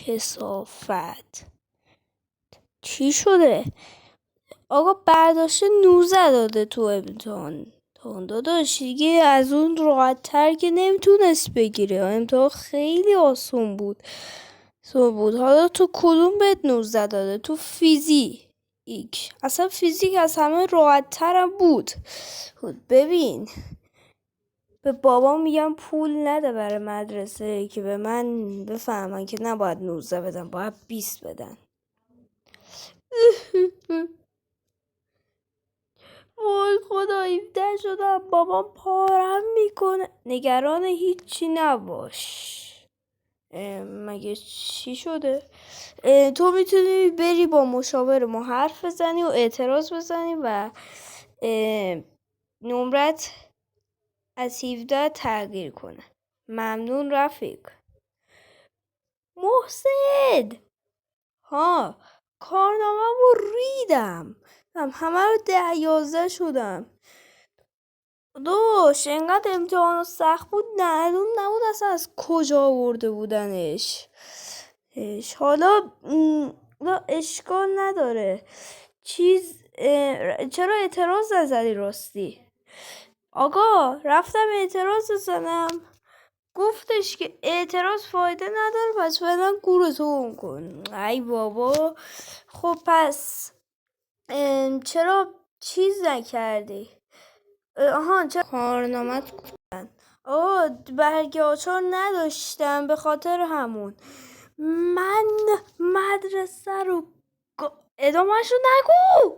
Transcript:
کثافت. چی شده؟ آقا برداشته 19 داده تو امتحان. داداش دیگه از اون راحت تر که نمیتونست بگیره. امتحان خیلی آسون بود. حالا تو کدوم بهت 19 داده؟ تو فیزیک. اصلا فیزیک از همه راحت ترم بود. ببین، به بابام میگم پول نده برای مدرسه که به من بفهمن که نباید 19 بدن، باید 20 بدن. وای خدا 17 شدم، بابام پارم میکنه. نگران هیچی نباش. مگه چی شده؟ تو میتونی بری با مشاور ما حرف بزنی و اعتراض بزنی و نمرت از 17 تغییر کنه. ممنون رفیق. محسن، ها، کارنامه‌مو ریدم، همه رو 10-11 شدم. انقدر امتحان سخت بود، معلوم نبود اصلا از کجا آورده بودنش. حالا اشکال نداره. چرا اعتراض نزدی راستی؟ آقا رفتم اعتراض بزنم، گفتش که اعتراض فایده نداره، پس فعلا گورتو کن. ای بابا، خب پس چرا چیز نکردی؟ چرا کارنامت کن؟ برگ آچار نداشتم، به خاطر همون. من مدرسه رو ادامهشو نگو.